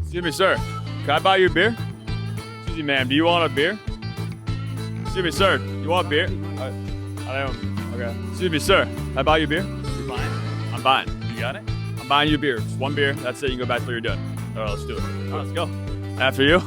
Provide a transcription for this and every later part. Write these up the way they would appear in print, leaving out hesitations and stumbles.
Excuse me, sir. Can I buy you a beer? Excuse me, ma'am. Do you want a beer? Excuse me, sir. You want beer? I don't. Okay. Excuse me, sir. Can I buy you a beer? You're buying? I'm buying. You got it? I'm buying you a beer. Just one beer. That's it. You can go back till you're done. All right, let's do it. All right, let's go. After you.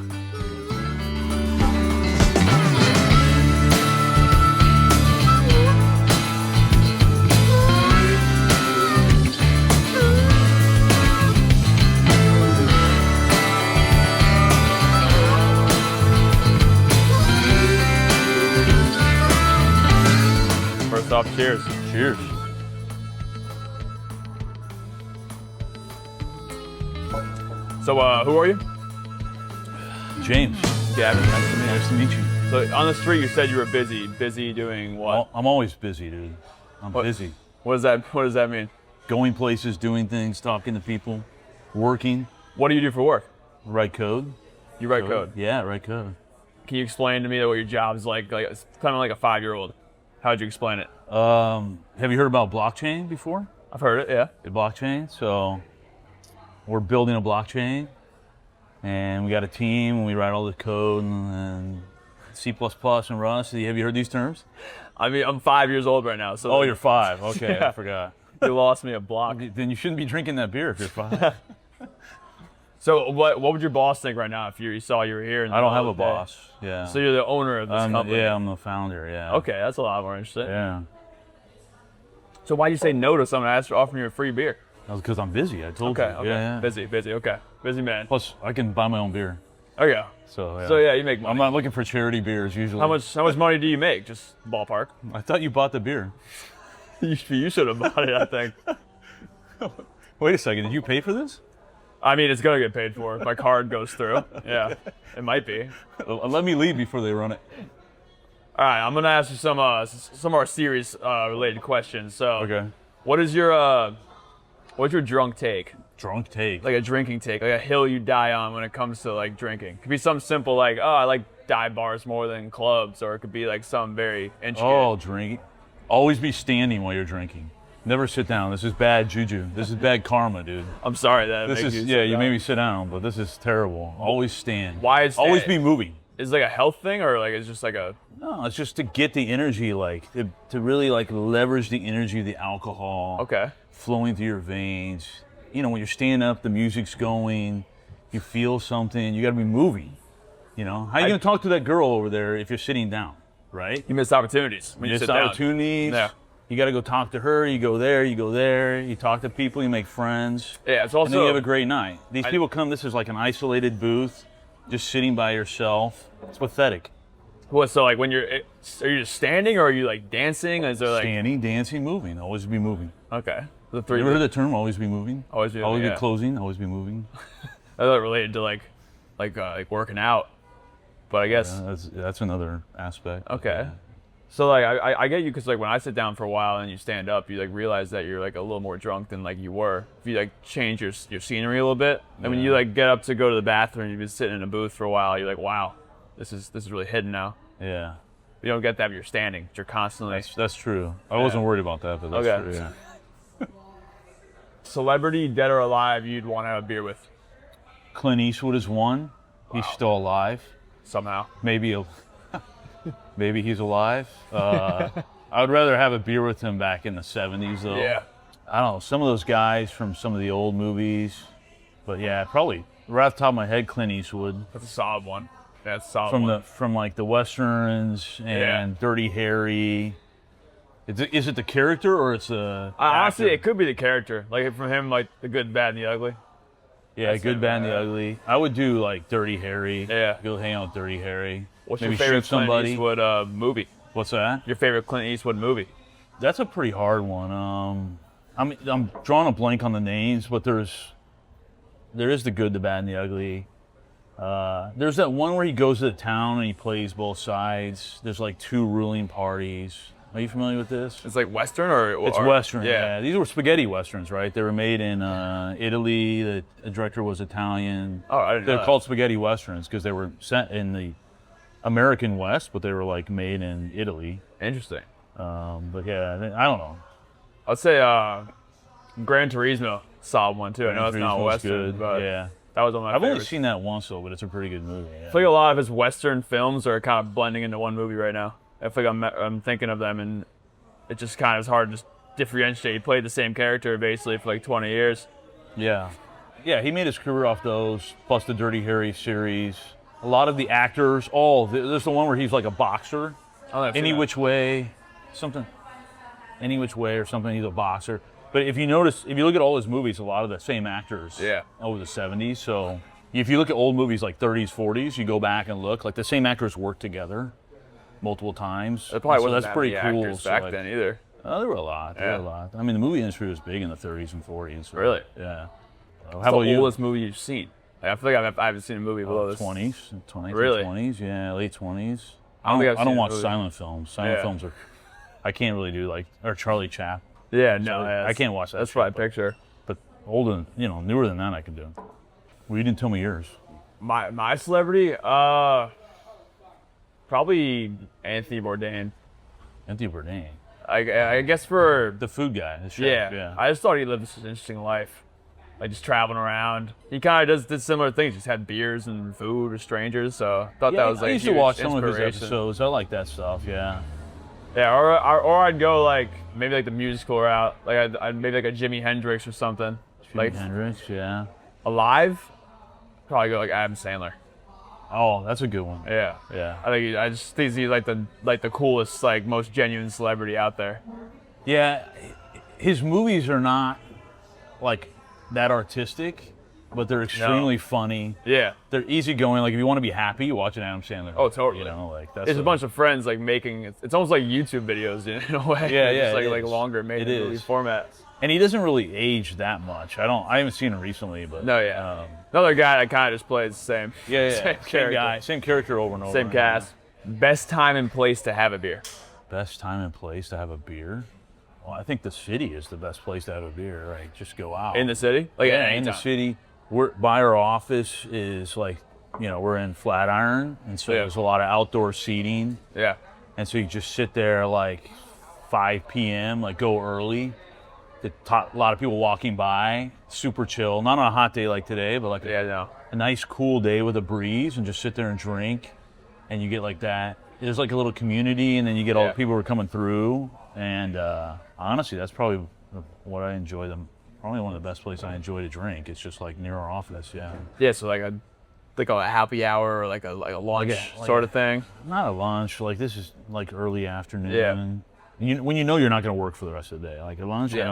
First off, cheers. Cheers. So, who are you? James. Gavin. Nice to meet you. So, on the street, you said you were busy. Busy doing what? I'm always busy, dude. I'm busy. What does that mean? Going places, doing things, talking to people, working. What do you do for work? Write code. You write code? Yeah, write code. Can you explain to me what your job's like? Like it's kind of like a 5-year-old. How'd you explain it? Have you heard about blockchain before? I've heard it, yeah. The blockchain. So we're building a blockchain, and we got a team, and we write all the code and C++ and Rust. Have you heard these terms? I mean, I'm 5 years old right now. So Oh, you're 5. Okay, Yeah. I forgot. You lost me a block. Then you shouldn't be drinking that beer if you're 5. So what would your boss think right now if you saw you were here? I don't have a boss. Yeah. So you're the owner of this company? Yeah, I'm the founder. Yeah. Okay, that's a lot more interesting. Yeah. So why'd you say no to someone offering you a free beer? That was because I'm busy. I told you. Okay. Yeah. Busy. Okay. Busy man. Plus, I can buy my own beer. Okay. So yeah. So yeah, you make money. I'm not looking for charity beers usually. How much money do you make? Just ballpark. I thought you bought the beer. You should have bought it, I think. Wait a second. Did you pay for this? I mean, it's gonna get paid for if my card goes through. Yeah, it might be. Let me leave before they run it. All right, I'm gonna ask you some of our series related questions. So, Okay. what's your drunk take? Drunk take. Like a drinking take, like a hill you die on when it comes to like drinking. Could be something simple like, oh, I like dive bars more than clubs, or it could be like something very intricate. Oh, drink. Always be standing while you're drinking. Never sit down. This is bad juju. This is bad karma, dude. I'm sorry that This makes is you you made me sit down, but this is terrible. Always stand. Why is Always that? be moving. Is it like a health thing, or like it's just like a? No, it's just to get the energy, like to really like leverage the energy of the alcohol. Okay. Flowing through your veins. You know, when you're standing up, the music's going, you feel something, you gotta be moving. You know? How are you gonna talk to that girl over there if you're sitting down, right? You miss opportunities when you sit down. Opportunities. Yeah. You gotta go talk to her, you go there, you talk to people, you make friends. Yeah, it's also. And then you have a great night. These people come, this is like an isolated booth, just sitting by yourself. It's pathetic. What? So like when are you just standing, or are you like dancing? Is there like Standing, dancing, moving, always be moving. okay? The You three. ever heard the term always be moving? Always be Always yeah. be closing, always be moving. I thought it related to like working out, but I guess That's another aspect. okay. So like I get you because like when I sit down for a while and you stand up, you like realize that you're like a little more drunk than like you were. If you like change your scenery a little bit, and when you like get up to go to the bathroom, you've been sitting in a booth for a while, you're like, wow, this is really hidden now. Yeah. You don't get that if you're standing. You're constantly. That's true. I wasn't worried about that, but that's Okay. true, yeah. Celebrity, dead or alive, you'd want to have a beer with Clint Eastwood is one. He's still alive. somehow. Maybe he's alive. I would rather have a beer with him back in the 70s, though. Yeah. I don't know, some of those guys from some of the old movies. But yeah, probably right off the top of my head, Clint Eastwood. That's a solid one. That's a solid one. From like the Westerns and Dirty Harry. Is it the character or it's the Honestly, actor? it could be the character. Like from him, like the good, bad, and the ugly. Yeah, That's Good, it, Bad, and the yeah. Ugly. I would do like Dirty Harry. Yeah. Go hang out with Dirty Harry. What's Maybe your favorite shoot somebody. Clint Eastwood movie? What's that? Your favorite Clint Eastwood movie? That's a pretty hard one. I'm drawing a blank on the names, but there is the Good, the Bad, and the Ugly. There's that one where he goes to the town and he plays both sides. There's like two ruling parties. Are you familiar with this? It's like Western or It's Western, Yeah. yeah. These were spaghetti Westerns, right? They were made in Italy. The director was Italian. Oh, I didn't know They're that. called spaghetti Westerns because they were set in the American West, but they were like made in Italy. Interesting. But yeah, I don't know. I'd say Gran Turismo, solid one too. I know it's not Turismo's Western, good. but Yeah. That was one of my I've only favorites. seen that once though, but it's a pretty good movie. Yeah. I feel like a lot of his Western films are kind of blending into one movie right now. I feel like I'm thinking of them, and it just kind of is hard to just differentiate. He played the same character basically for like 20 years. Yeah. Yeah, he made his career off those, plus the Dirty Harry series. A lot of the actors, there's the one where he's like a boxer. Any Which Way, something. Any Which Way or something, he's a boxer. But if you notice, if you look at all his movies, a lot of the same actors over the 70s. So if you look at old movies like 30s, 40s, you go back and look, like the same actors work together multiple times. There probably so wasn't that's that pretty many cool. actors So back like, then either. there were a lot. There were a lot. I mean, the movie industry was big in the 30s and 40s. So, Really? Yeah. How What's about the you? oldest movie you've seen? Like, I feel like I haven't seen a movie below this. 20s, Really? 20s, yeah, late 20s. I don't think I've I don't seen a watch movie. silent films. Silent films are, I can't really do or Charlie Chaplin. Yeah, no, I can't watch that. That's shit, what I picture. But older, newer than that, I can do. Well, you didn't tell me yours. My celebrity, probably Anthony Bourdain. Anthony Bourdain, I guess for the food guy. The chef, yeah. I just thought he lived an interesting life, like just traveling around. He kind of did similar things. Just had beers and food with strangers. So I thought that was like I used a to huge watch some of his inspiration. episodes. I like that stuff. Yeah. Yeah, or I'd go like maybe like the musical route, like I'd maybe like a Jimi Hendrix or something. Like Jimi Hendrix, yeah. alive, probably go like Adam Sandler. Oh, that's a good one. Yeah, Yeah. I just think he's like the coolest, like most genuine celebrity out there. Yeah, his movies are not like that artistic, but they're extremely funny. Yeah. They're easygoing. Like if you want to be happy, you watch an Adam Sandler. Oh, totally. You know, like that's There's a bunch of friends like making it's almost like YouTube videos in a way. Yeah, Just it like is. longer made It in movie is. format. And he doesn't really age that much. I haven't seen him recently, but No, yeah. Another guy that kind of just plays the same. yeah, Same character. guy, same character over and over. Same cast. Best time and place to have a beer. Best time and place to have a beer. Well, I think the city is the best place to have a beer. Right, just go out In the city? Like yeah, at any in the time. city. We're by our office is like, we're in Flatiron, and so there's a lot of outdoor seating, Yeah. and so you just sit there like 5 p.m. like go early. A lot of people walking by, super chill. Not on a hot day like today, but like Yeah, no. a nice cool day with a breeze, and just sit there and drink, and you get like that. There's like a little community, and then you get all the people who are coming through, and honestly, that's probably what I enjoy them. Probably one of the best places I enjoy to drink. It's just like near our office, yeah. Yeah, so like a happy hour or like a lunch sort of thing. Not a lunch, like this is like early afternoon. Yeah. When you know you're not going to work for the rest of the day. Like at lunch, Yeah.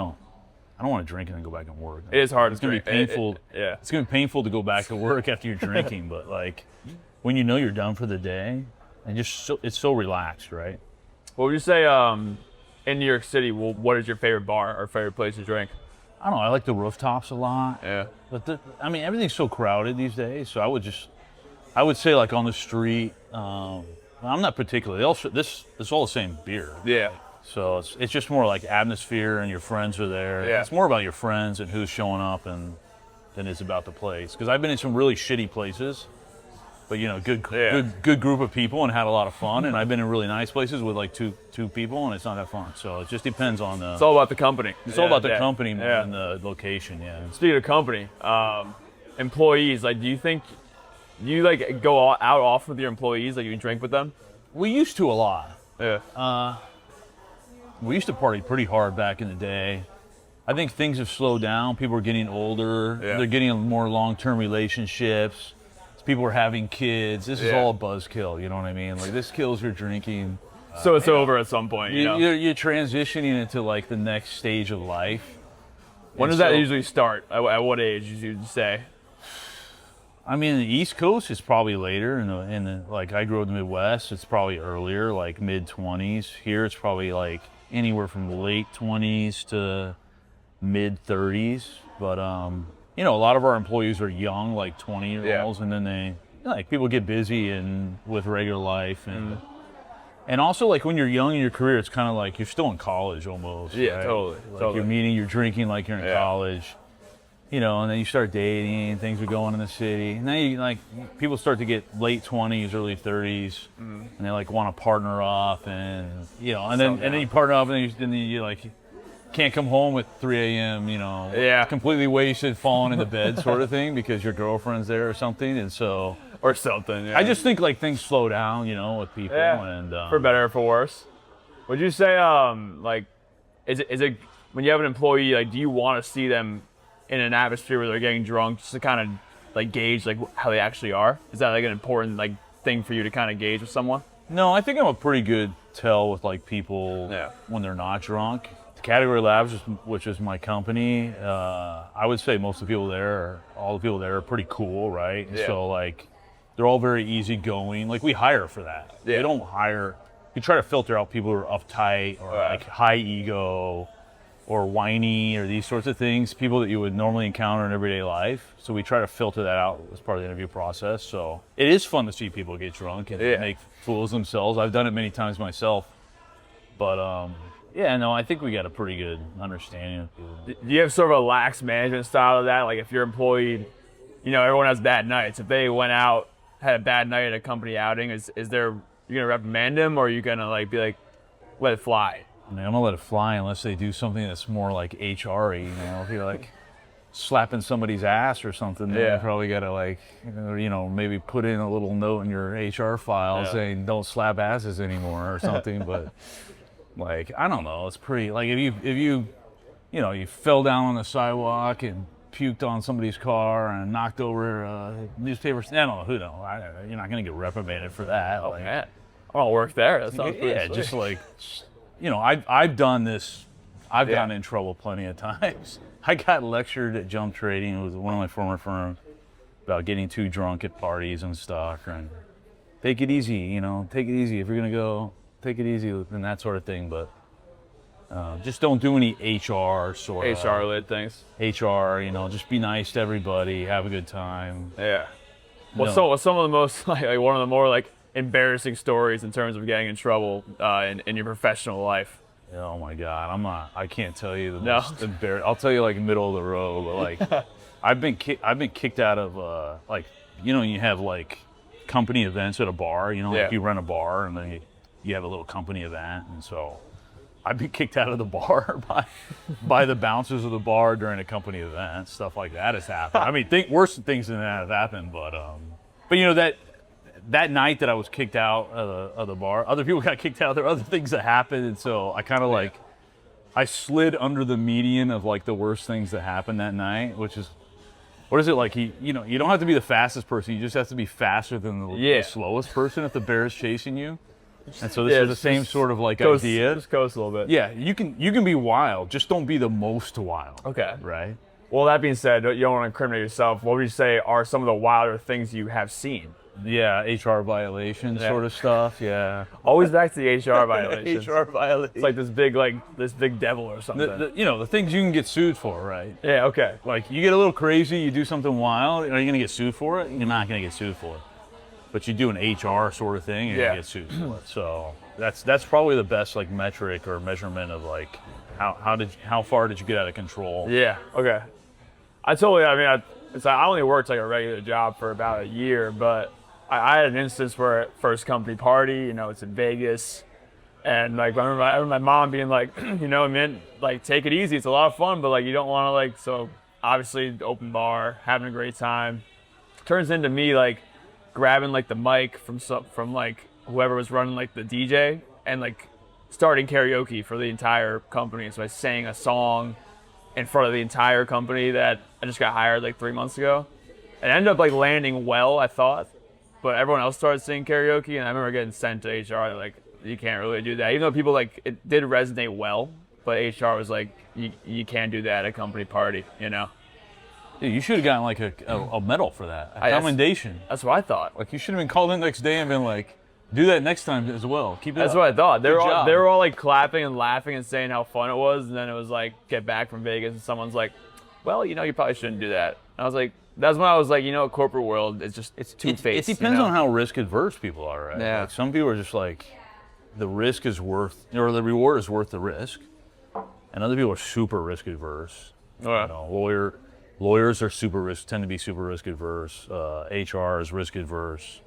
I don't want to drink and then go back and work. It is hard. It's going to be painful. Yeah. It's going to be painful to go back to work after you're drinking, but like when you know you're done for the day, and it's so relaxed, right? What would you say in New York City, what is your favorite bar or favorite place to drink? I don't know. I like the rooftops a lot. Yeah. But everything's so crowded these days. So I would say like on the street. I'm not particularly. It's all the same beer. Yeah. So it's just more like atmosphere and your friends are there. Yeah. It's more about your friends and who's showing up than it's about the place. Because I've been in some really shitty places, but good group of people and had a lot of fun. And I've been in really nice places with like two people and it's not that fun. So it just depends on the. It's all about the company. It's all about the company more than the location. Yeah. Speaking of company, employees, like, do you like go out often with your employees? Like, you drink with them? We used to a lot. Yeah. We used to party pretty hard back in the day. I think things have slowed down. People are getting older. Yeah. They're getting more long-term relationships. People are having kids. This is all a buzzkill. You know what I mean? Like this kills your drinking. So it's over at some point. You know? You're transitioning into like the next stage of life. When does that usually start? At what age would you say? I mean, the East Coast is probably later. Like I grew up in the Midwest, it's probably earlier, like mid-20s. Here, it's probably like anywhere from late 20s to mid-30s. But a lot of our employees are young, like 20-year-olds, and then they people get busy and with regular life and also like when you're young in your career, it's kind of like you're still in college almost. Yeah, right? totally. You're drinking like you're in college. And then you start dating, things are going in the city. And then people start to get late 20s, early 30s, and they like want to partner up and then you partner up and then you like, can't come home at 3 a.m., completely wasted, falling into bed sort of thing because your girlfriend's there or something. And so, or something. Yeah. I just think like things slow down, with people. Yeah. And for better or for worse. Would you say, like, is it when you have an employee, like, do you want to see them in an atmosphere where they're getting drunk just to kind of like gauge like how they actually are? Is that like an important like thing for you to kind of gauge with someone? No, I think I'm a pretty good tell with like people when they're not drunk. Category Labs, which is my company, I would say most of the people there, all the people there are pretty cool, right? Yeah. So like, they're all very easygoing. Like we hire for that. Yeah. They don't hire. We try to filter out people who are uptight or like high ego or whiny or these sorts of things, people that you would normally encounter in everyday life. So we try to filter that out as part of the interview process. So it is fun to see people get drunk and make fools of themselves. I've done it many times myself. But I think we got a pretty good understanding of people. Do you have sort of a lax management style of that? Like if your employee, everyone has bad nights. If they went out, had a bad night at a company outing, is there, you gonna reprimand them or are you gonna like be like, let it fly? I mean, I'm gonna let it fly unless they do something that's more like HR-y, if you're like slapping somebody's ass or something, then you probably gotta like, maybe put in a little note in your HR file saying don't slap asses anymore or something. But like, I don't know, it's pretty, like if you fell down on the sidewalk and puked on somebody's car and knocked over newspapers, I don't know, who knows, you're not gonna get reprimanded for that. Oh, man. I want to work there. That sounds pretty sweet. Just like, I've done this. I've gotten in trouble plenty of times. I got lectured at Jump Trading with one of my former firms about getting too drunk at parties and stuff. And take it easy, take it easy. If you're going to go, take it easy and that sort of thing. But just don't do any HR sort of. HR-lit things. HR, just be nice to everybody. Have a good time. Yeah. What's some of the most, like one of the more like embarrassing stories in terms of getting in trouble in your professional life? Oh my God, I can't tell you the most embarrassing. I'll tell you like middle of the road, but like I've been kicked out of you have like company events at a bar, like you rent a bar and then you have a little company event, and so I've been kicked out of the bar by the bouncers of the bar during a company event. Stuff like that has happened. I mean, worse things than that have happened, but that night that I was kicked out of the bar, other people got kicked out. There are other things that happened, and so I kind of I slid under the median of like the worst things that happened that night, which is, what is it like? You don't have to be the fastest person. You just have to be faster than the slowest person if the bear is chasing you. And so this is the same sort of like idea. Just coast a little bit. Yeah, you can be wild. Just don't be the most wild. Okay. Right. Well, that being said, you don't want to incriminate yourself. What would you say are some of the wilder things you have seen? Yeah, HR violations sort of stuff. Yeah. Always back to the HR violations. HR violations. It's like this big devil or something. The things you can get sued for, right? Yeah. Okay. Like you get a little crazy, you do something wild. Are you gonna get sued for it? You're not gonna get sued for it. But you do an HR sort of thing, you're gonna get sued for it. So that's probably the best like metric or measurement of like how far did you get out of control? Yeah. Okay. I only worked like a regular job for about a year, but I had an instance where at first company party, it's in Vegas, and like I remember my mom being like, man, like take it easy, it's a lot of fun, but like you don't want to like, so obviously open bar, having a great time, turns into me like grabbing like the mic from like whoever was running like the DJ and like starting karaoke for the entire company. So I sang a song in front of the entire company that I just got hired like 3 months ago. It ended up like landing well, I thought. But everyone else started singing karaoke, and I remember getting sent to HR. They're like, you can't really do that. Even though people like, it did resonate well, but HR was like, you can't do that at a company party, Dude, you should have gotten like a medal for that, a commendation. That's what I thought. Like you should have been called in the next day and been like, do that next time as well. Keep it That's up. what I thought. They were all like clapping and laughing and saying how fun it was, and then it was like, get back from Vegas, and someone's like, well, you probably shouldn't do that. And I was like, that's when I was like, corporate world, it's two-faced. It depends on how risk adverse people are, right? Yeah. Like some people are just like, the risk is worth, or the reward is worth the risk. And other people are super risk adverse. Okay. Lawyers are tend to be super risk adverse. HR is risk adverse.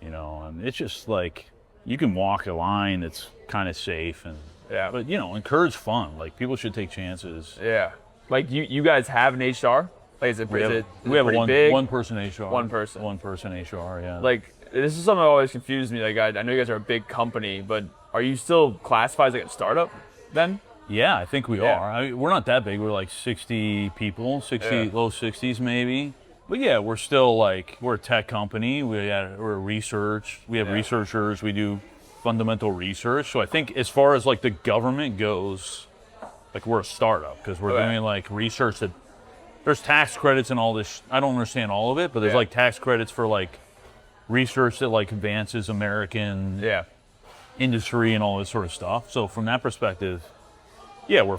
And it's just like, you can walk a line that's kind of safe and Yeah. But encourage fun. Like people should take chances. Yeah. Like you guys have an HR? Like is it We have pretty big? one person HR. One person. One person HR. Yeah. Like this is something that always confused me. Like I know you guys are a big company, but are you still classified as like a startup then? Yeah, I think we Yeah. are. I mean, we're not that big. We're like 60 people, 60 Yeah. low 60s maybe. But yeah, we're still like we're a tech company. We're research. We have Yeah. researchers. We do fundamental research. So I think as far as like the government goes, like we're a startup because we're Okay. doing like research that there's tax credits and all this. I don't understand all of it, but there's Yeah. like tax credits for like research that like advances American Yeah. industry and all this sort of stuff. So from that perspective, yeah, we're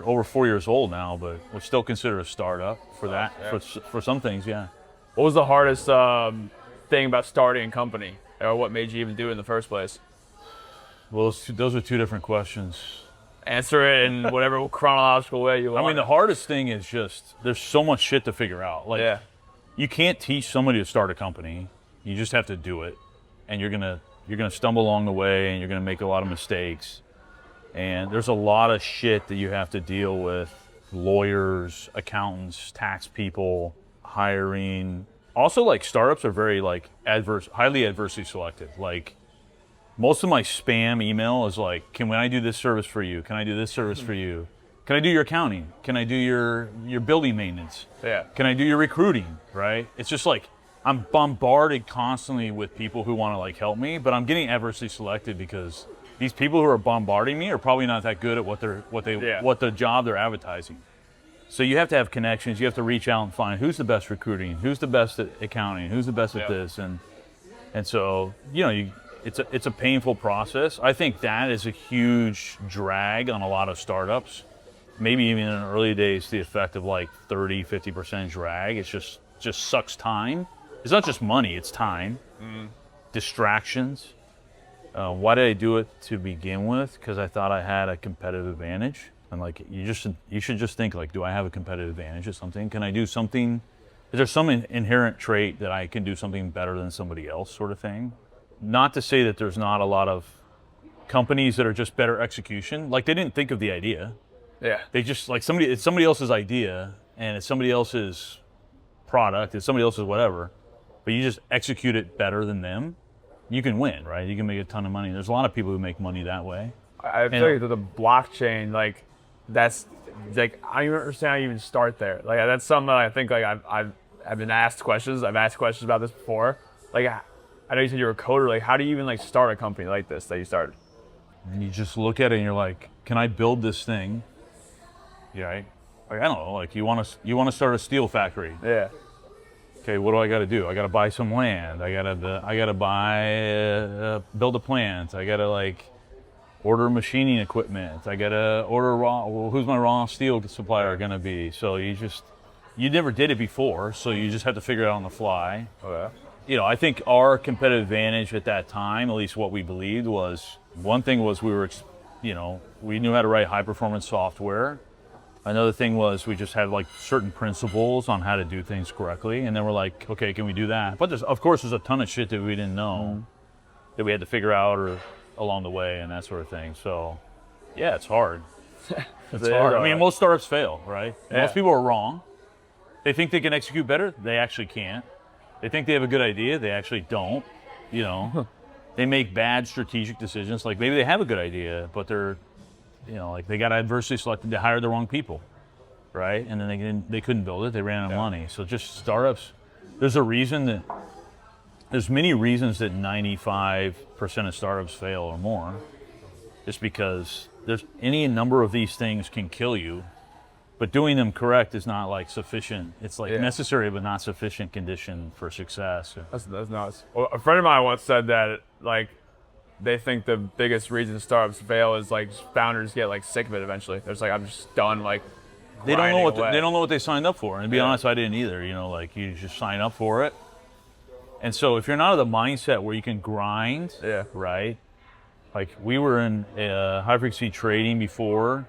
over 4 years old now, but we're still considered a startup for that. Yeah. For some things, yeah. What was the hardest thing about starting a company, or what made you even do it in the first place? Well, those are two different questions. Answer it in whatever chronological way you want. I mean, the hardest thing is just there's so much shit to figure out. Like, yeah, you can't teach somebody to start a company. You just have to do it, and you're gonna stumble along the way, and you're gonna make a lot of mistakes. And there's a lot of shit that you have to deal with: lawyers, accountants, tax people, hiring. Also, like startups are very like highly adversely selected. Like most of my spam email is like, can I do this service for you? Can I do this service for you? Can I do your accounting? Can I do your building maintenance? yeah, Can I do your recruiting? Right? It's just like I'm bombarded constantly with people who want to like help me, but I'm getting adversely selected because these people who are bombarding me are probably not that good at what the job they're advertising. So you have to have connections. You have to reach out and find who's the best recruiting, who's the best at accounting, who's the best at this, and so it's a painful process. I think that is a huge drag on a lot of startups. Maybe even in the early days, the effect of like 30-50% drag. It's just sucks time. It's not just money; it's time, distractions. Why did I do it to begin with? Because I thought I had a competitive advantage. And like you should just think like, do I have a competitive advantage at something? Can I do something? Is there some inherent trait that I can do something better than somebody else, sort of thing? Not to say that there's not a lot of companies that are just better execution. Like they didn't think of the idea. yeah, They just like it's somebody else's idea and it's somebody else's product, it's somebody else's whatever. But you just execute it better than them. You can win, right? You can make a ton of money. There's a lot of people who make money that way. I feel like the blockchain, like that's like I don't even understand how you even start there. Like that's something that I think like I've been asked questions. I've asked questions about this before. Like I know you said you're a coder. Like how do you even like start a company like this that you started? And you just look at it and you're like, can I build this thing? Yeah, right? Like I don't know. Like you want to start a steel factory. Yeah, Okay, what do I got to do? I got to buy some land. I got to build a plant. I got to like order machining equipment. I got to order who's my raw steel supplier going to be? So you never did it before, so you just have to figure it out on the fly. okay, I think our competitive advantage at that time, at least what we believed, was one thing was we knew how to write high performance software. Another thing was we just had like certain principles on how to do things correctly, and then we're like, okay, can we do that? But there's a ton of shit that we didn't know that we had to figure out or along the way and that sort of thing. So, yeah, it's hard. It's hard. I mean, most startups fail, right? Yeah. Most people are wrong. They think they can execute better. They actually can't. They think they have a good idea. They actually don't. They make bad strategic decisions. Like maybe they have a good idea, but they're like they got adversely selected. They hired the wrong people, right? And then they couldn't build it. They ran out of money. So just startups. There's many reasons that 95% of startups fail or more. Just because there's any number of these things can kill you, but doing them correct is not like sufficient. It's like necessary but not sufficient condition for success. that's nuts. Well, a friend of mine once said that like they think the biggest reason startups fail is like founders get like sick of it eventually. They're just like, I'm just done. Like they don't know grinding what they signed up for. And to be honest, I didn't either. Like you just sign up for it. And so if you're not of the mindset where you can grind, right? Like we were in high frequency trading before,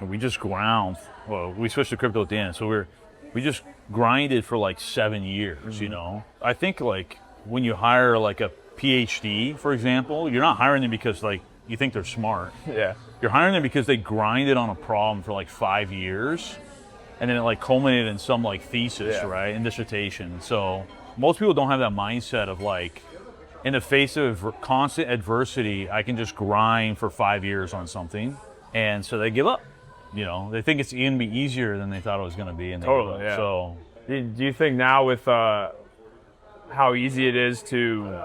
and we just ground. Well, we switched to crypto at the end, so we just grinded for like 7 years. I think like when you hire like a PhD, for example, you're not hiring them because like you think they're smart. Yeah. You're hiring them because they grinded on a problem for like 5 years, and then it like culminated in some like thesis, right, and dissertation. So most people don't have that mindset of like, in the face of constant adversity, I can just grind for 5 years on something, and so they give up. You know, they think it's going to be easier than they thought it was going to be, and they give up. Yeah. So, do you think now with how easy it is to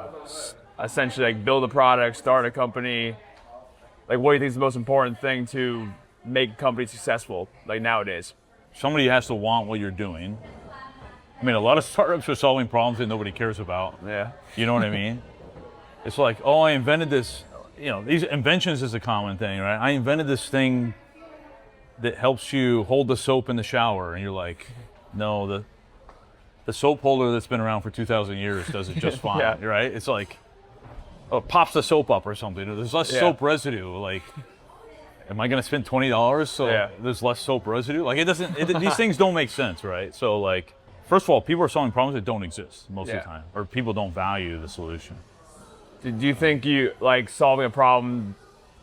essentially like build a product, start a company, like what do you think is the most important thing to make a company successful, like nowadays? somebody has to want what you're doing. I mean, a lot of startups are solving problems that nobody cares about. Yeah. You know what I mean? It's like, oh, I invented this. You know, these inventions is a common thing, right? I invented this thing that helps you hold the soap in the shower, and you're like, no, the soap holder that's been around for 2,000 years does it just fine, Yeah. right? It's like, oh, it pops the soap up or something. There's less soap residue. Like, am I going to spend $20 so there's less soap residue? Like, it doesn't. These things don't make sense, right? So, like, first of all, people are solving problems that don't exist most of the time, or people don't value the solution. Do you think you like solving a problem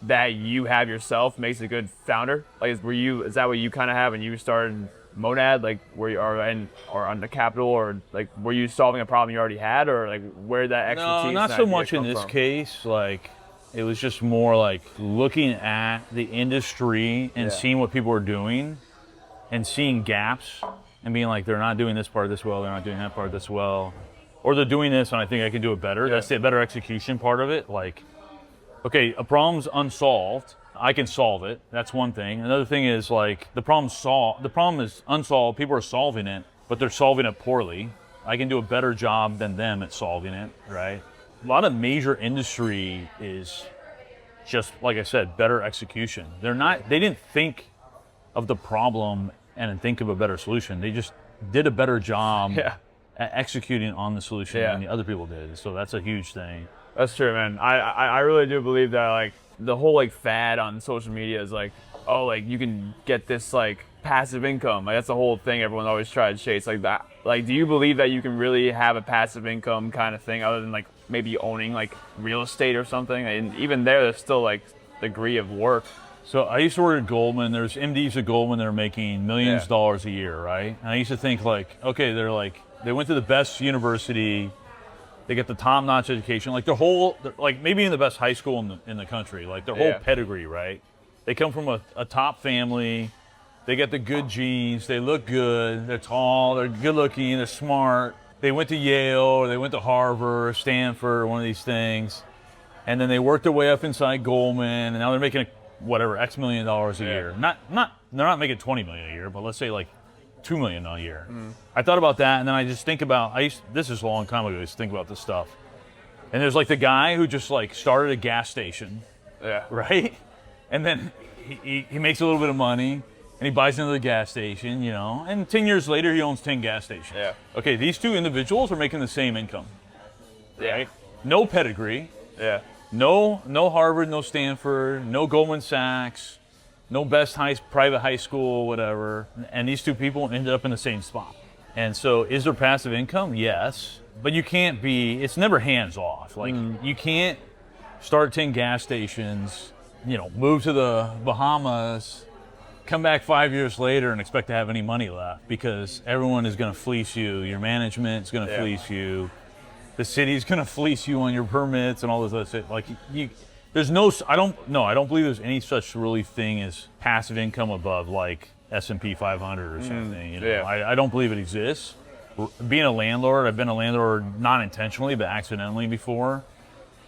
that you have yourself makes a good founder? Like, is that what you kind of have when you started Monad? Like, where you are or on the capital, or like, were you solving a problem you already had, or like where that expertise? No, not and so idea much in come this from? case. Like, it was just more like looking at the industry and seeing what people are doing, and seeing gaps, and being like, they're not doing this part this well, they're not doing that part this well. Or they're doing this and I think I can do it better. That's the better execution part of it. Like, okay, a problem's unsolved. I can solve it. That's one thing. Another thing is like the problem is unsolved. People are solving it, but they're solving it poorly. I can do a better job than them at solving it, right? A lot of major industry is just, like I said, better execution. They didn't think of the problem and think of a better solution. They just did a better job at executing on the solution than the other people did. So that's a huge thing. That's true, man. I really do believe that like the whole like fad on social media is like, oh, like you can get this like passive income. Like that's the whole thing everyone always tries to chase like that. Like, do you believe that you can really have a passive income kind of thing other than like maybe owning like real estate or something? And even there's still like degree of work. So I used to work at Goldman. There's MDs at Goldman that are making millions of dollars a year, right? And I used to think like, okay, they went to the best university, they get the top-notch education, like like maybe in the best high school in the country, like their whole pedigree, right? They come from a top family, they get the good genes, they look good, they're tall, they're good-looking, they're smart. They went to Yale, or they went to Harvard, or Stanford, or one of these things, and then they worked their way up inside Goldman, and now they're making X million dollars a year. They're not making $20 million a year, but let's say like $2 million a year. I thought about that, and then I just think about, this is a long time ago, I used to think about this stuff. And there's like the guy who just like started a gas station, right? And then he makes a little bit of money, and he buys another gas station, you know, and 10 years later he owns 10 gas stations. Okay, these two individuals are making the same income, right? No pedigree, no Harvard, no Stanford, no Goldman Sachs, no best private high school, whatever. And these two people ended up in the same spot. And so is there passive income? Yes. But it's never hands off. Like you can't start 10 gas stations, you know, move to the Bahamas, come back 5 years later and expect to have any money left, because everyone is going to fleece you. Your management is going to fleece you. The city's going to fleece you on your permits and all this other stuff. Like I don't believe there's any such really thing as passive income above like S&P 500 or something. You know? I don't believe it exists. Being a landlord, I've been a landlord not intentionally but accidentally before.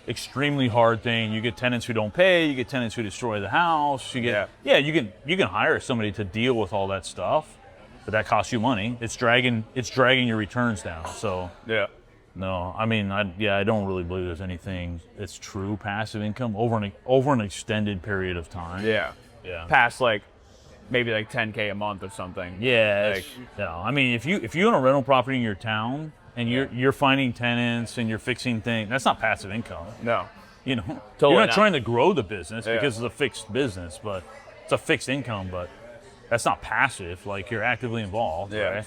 Extremely hard thing. You get tenants who don't pay. You get tenants who destroy the house. You can hire somebody to deal with all that stuff, but that costs you money. It's dragging your returns down. So no, I mean, I don't really believe there's anything that's true passive income over an extended period of time. Past like maybe like 10K a month or something. I mean, if you own a rental property in your town and you're finding tenants and you're fixing things, that's not passive income. No, you know, totally you're not not trying to grow the business because it's a fixed business, but it's a fixed income, but that's not passive. Like, you're actively involved. Right?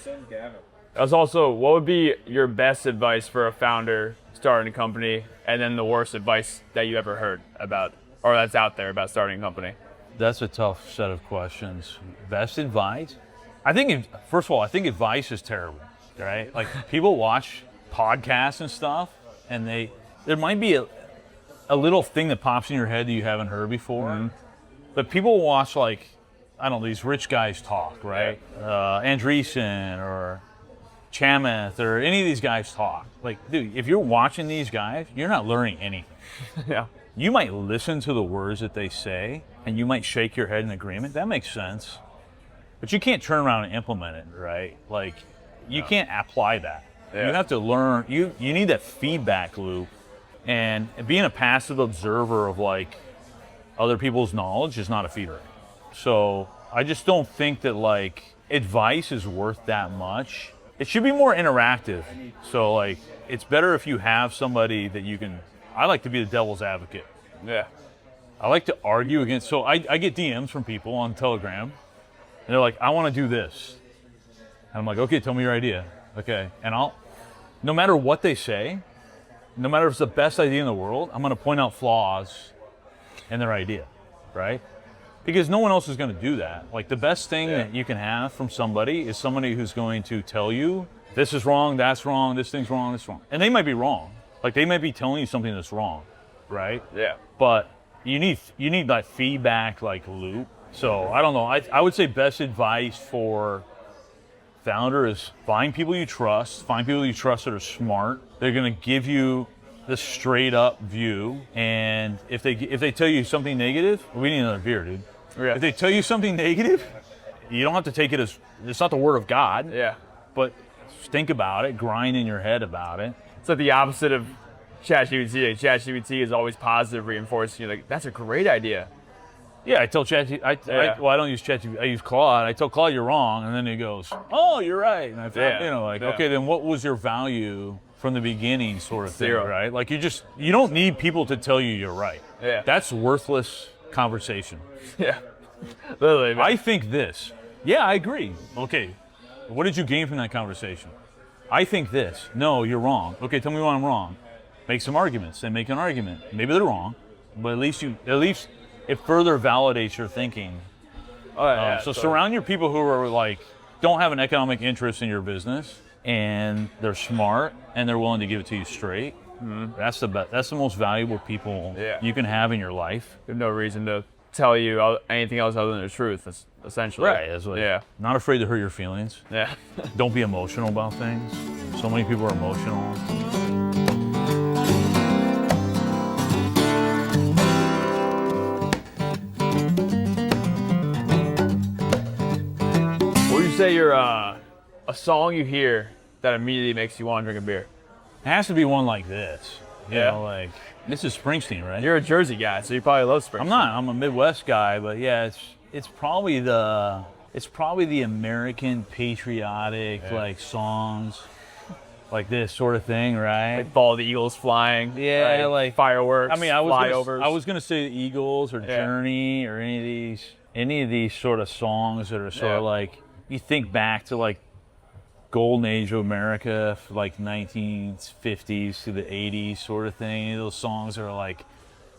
That's also, what would be your best advice for a founder starting a company, and then the worst advice that you ever heard about or that's out there about starting a company? That's a tough set of questions. Best advice? I think, first of all, I think advice is terrible, right? Like, people watch podcasts and stuff, and there might be a little thing that pops in your head that you haven't heard before, but people watch, like, I don't know, these rich guys talk, right? Andreessen or Chamath or any of these guys talk. Like, dude, if you're watching these guys, you're not learning anything. Yeah. You might listen to the words that they say, and you might shake your head in agreement. That makes sense. But you can't turn around and implement it, right? Like, you can't apply that. Yeah. You have to learn. You need that feedback loop. And being a passive observer of, like, other people's knowledge is not a feeder. So I just don't think that, like, advice is worth that much. It should be more interactive. So, like, it's better if you have somebody that you can. I like to be the devil's advocate. Yeah. I like to argue against. So I get DMs from people on Telegram, and they're like, I want to do this. And I'm like, okay, tell me your idea. Okay. And no matter what they say, no matter if it's the best idea in the world, I'm going to point out flaws in their idea, right? Because no one else is going to do that. Like, the best thing that you can have from somebody is somebody who's going to tell you, this is wrong, that's wrong, this thing's wrong, this is wrong. And they might be wrong. Like, they might be telling you something that's wrong, right? Yeah. But you need that feedback, like, loop. So I don't know. I would say best advice for founder is find people you trust. Find people you trust that are smart. They're going to give you the straight up view. And if they tell you something negative, we need another beer, dude. Yeah. If they tell you something negative, you don't have to take it as it's not the word of God. Yeah. But think about it, grind in your head about it. It's like the opposite of ChatGPT. Like, ChatGPT is always positive, reinforcing. You're like, that's a great idea. Yeah, I tell ChatGPT. I don't use ChatGPT. I use Claude. I tell Claude you're wrong, and then he goes, "Oh, you're right." And I thought, okay, then what was your value from the beginning, sort of thing, Zero. right? Like, you don't need people to tell you you're right. Yeah. That's worthless conversation. Yeah. Literally. I think this. Yeah, I agree. Okay, what did you gain from that conversation? I think this. No, you're wrong. Okay, tell me why I'm wrong. Make some arguments. They make an argument. Maybe they're wrong, but at least it further validates your thinking. So surround your people who are, like, don't have an economic interest in your business, and they're smart and they're willing to give it to you straight. Mm-hmm. That's the most valuable people you can have in your life. There's no reason to tell you anything else other than the truth. That's essentially right. That's like, not afraid to hurt your feelings. Yeah. Don't be emotional about things. So many people are emotional. What would you say you're a song you hear that immediately makes you want to drink a beer? It has to be one like this. You Yeah. know, like, this is Springsteen, right? You're a Jersey guy, so you probably love Springsteen. I'm not. I'm a Midwest guy, but yeah, it's probably the American patriotic like songs, like this sort of thing, right? Like Ball of the Eagles flying. Yeah, right? like fireworks. I mean, I flyovers. was gonna say the Eagles or Journey or any of these sort of songs that are sort of like, you think back to, like, golden age of America, like 1950s to the 80s sort of thing. Any of those songs are like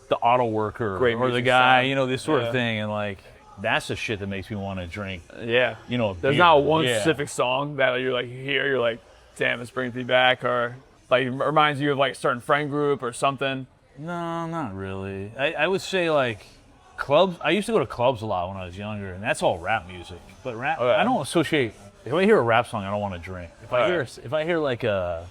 the auto worker Great or the music guy, song. you know, this sort of thing. And, like, that's the shit that makes me want to drink. Yeah. You know, there's beer. not one specific song that you're like, you're like, damn, this brings me back, or like it reminds you of like a certain friend group or something. No, not really. I would say, like, clubs. I used to go to clubs a lot when I was younger, and that's all rap music. But rap, I don't associate. If I hear a rap song, I don't want to drink. If I hear like the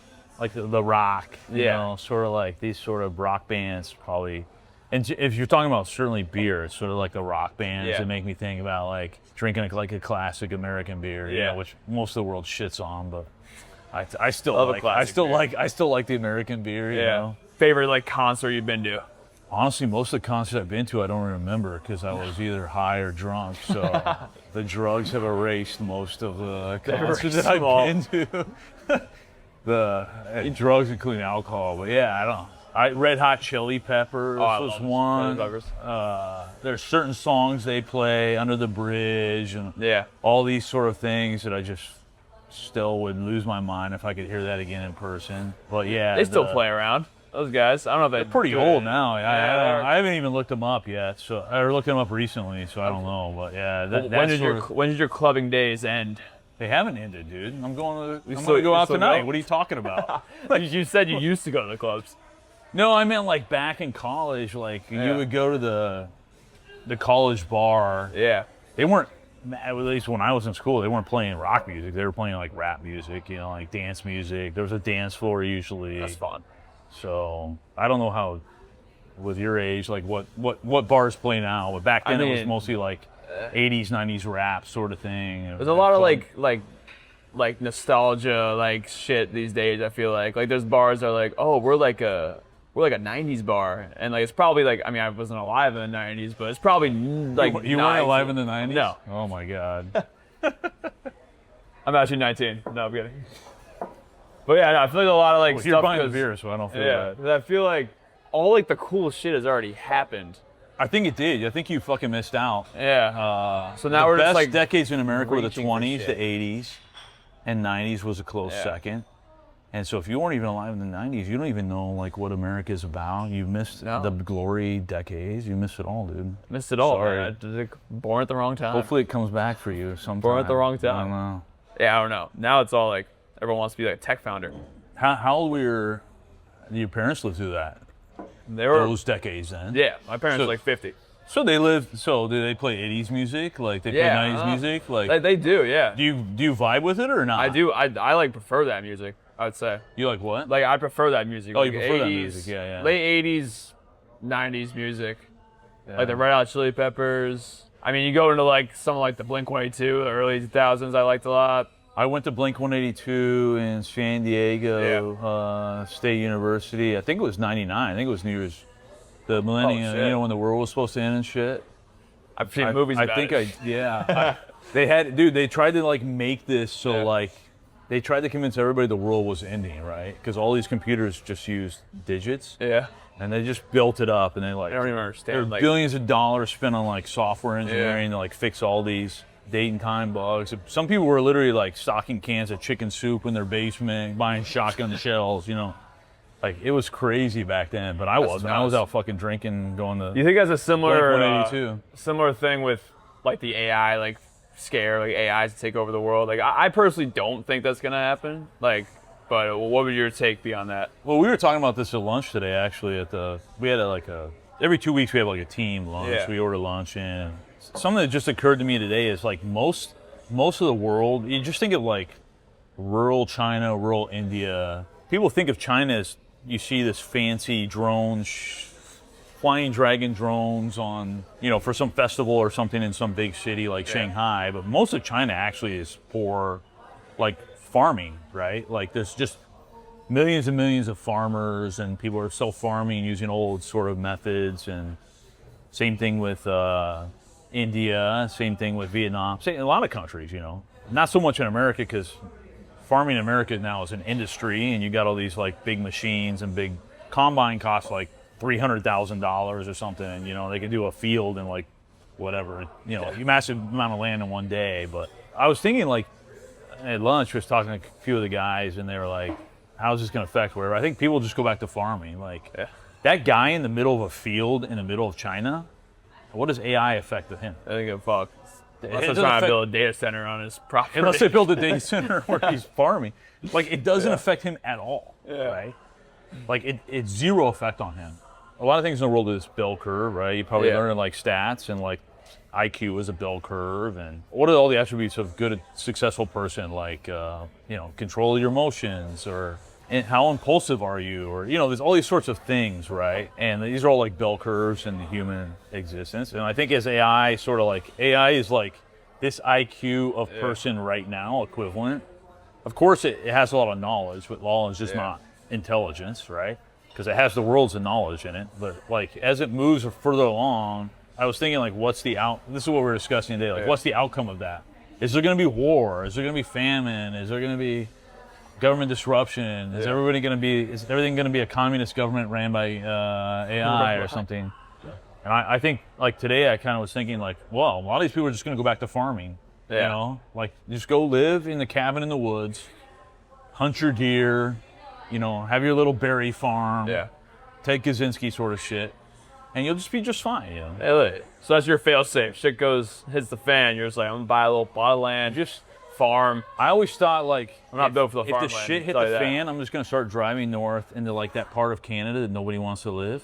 rock, you know, sort of like these sort of rock bands, probably. And if you're talking about certainly beer, it's sort of like the rock bands that make me think about, like, drinking like a classic American beer, you know, which most of the world shits on, but I still like the American beer, you know. Favorite, like, concert you've been to? Honestly, most of the concerts I've been to, I don't remember because I was either high or drunk. So the drugs have erased most of the concerts that I've been to. the drugs, including alcohol, but yeah, I don't. Red Hot Chili Peppers was one. There's certain songs they play, Under the Bridge, and all these sort of things that I just still would lose my mind if I could hear that again in person. But yeah, they still play around. Those guys. I don't know if They're pretty old now. I haven't even looked them up yet. So I looked them up recently, so I don't know. But yeah, when did your clubbing days end? They haven't ended, dude. I'm going to still go out tonight. go? What are you talking about? You said you used to go to the clubs. No, I meant like back in college. Like you would go to the college bar. Yeah. They weren't. At least when I was in school, they weren't playing rock music. They were playing like rap music, like dance music. There was a dance floor usually. That's fun. So I don't know how, with your age, like what bars play now. But back then it was mostly like 80s, 90s rap sort of thing. There's a lot of like nostalgia, like shit these days. I feel like there's bars that are like, oh, we're like a 90s bar, and like it's probably like, I mean, I wasn't alive in the 90s, but it's probably like you weren't alive in the 90s? No. Oh my god. I'm actually 19. No, I'm kidding. But yeah, no, I feel like a lot of like stuff. You're buying the beer, so I don't feel bad. I feel like all like the cool shit has already happened. I think it did. I think you fucking missed out. Yeah. So now we're the just best like decades in America were the reaching for 20s, shit. the 80s, and 90s was a close second. And so if you weren't even alive in the 90s, you don't even know like what America's about. You missed the glory decades. You missed it all, dude. Missed it all. Sorry. Born at the wrong time. Hopefully it comes back for you sometime. Born at the wrong time. I don't know. Yeah, I don't know. Now it's all like everyone wants to be like a tech founder. How old were your parents lived through that? They were those decades then. Yeah, my parents were like 50. So they lived. So do they play 80s music? Like they play 90s music? Like they do. Yeah. Do you vibe with it or not? I do. I like prefer that music. I would say. You like what? Like I prefer that music. Oh, like you prefer 80s, that music? Yeah. Late 80s, 90s music. Yeah. Like the Red Hot Chili Peppers. I mean, you go into like something like the Blink-182, the early 2000s. I liked a lot. I went to Blink-182 in San Diego State University. I think it was '99. I think it was New Year's, the millennium. You know, when the world was supposed to end and shit. I've seen movies about it. They tried to like make this so like. They tried to convince everybody the world was ending, right? Because all these computers just use digits. Yeah. And they just built it up, and they like. I don't even understand. There were billions of dollars spent on like software engineering to like fix all these date and time bugs. Some people were literally like stocking cans of chicken soup in their basement, buying shotgun shells. You know, like it was crazy back then. But I wasn't. I was out fucking drinking, going to. You think that's a similar similar thing with like the AI like scare, like AI to take over the world? Like I personally don't think that's gonna happen. Like, but what would your take be on that? Well, we were talking about this at lunch today. Actually, we had every 2 weeks we have like a team lunch. Yeah. We order lunch, and something that just occurred to me today is like most of the world. You just think of like rural China, rural India. People think of China as you see this fancy drones. Flying dragon drones on, for some festival or something in some big city like Shanghai, but most of China actually is poor, like farming, right? Like there's just millions and millions of farmers, and people are self-farming using old sort of methods, and same thing with India, same thing with Vietnam, a lot of countries, Not so much in America, because farming in America now is an industry, and you got all these like big machines, and big combine costs like $300,000 or something, and they can do a field in like whatever, a massive amount of land in one day. But I was thinking, like at lunch, I was talking to a few of the guys, and they were like, how's this going to affect wherever? I think people just go back to farming. Like that guy in the middle of a field in the middle of China, what does AI affect with him? I think it fuck. Unless they're trying to build a data center on his property. Unless they build a data center where he's farming. Like it doesn't affect him at all, right? Like it's zero effect on him. A lot of things in the world is bell curve, right? You probably learn like stats, and like IQ is a bell curve, and what are all the attributes of good, successful person? Like control your emotions, or how impulsive are you, or there's all these sorts of things, right? And these are all like bell curves in the human existence. And I think as AI is like this IQ of person right now equivalent. Of course, it has a lot of knowledge, but knowledge is not intelligence, right? Because it has the world's of knowledge in it. But like as it moves further along, I was thinking like, this is what we're discussing today. Like, what's the outcome of that? Is there going to be war? Is there going to be famine? Is there going to be government disruption? Is everything going to be a communist government ran by AI or something? And I think like today, I kind of was thinking like, well, a lot of these people are just going to go back to farming. Like just go live in the cabin in the woods, hunt your deer, have your little berry farm. Ted Kaczynski sort of shit, and you'll just be just fine, you know. Hey, look. So that's your fail-safe. Shit hits the fan. You're just like, I'm gonna buy a little plot of land, just farm. I always thought like, I'm not built for the if farmland. the shit hit the fan, I'm just gonna start driving north into like that part of Canada that nobody wants to live,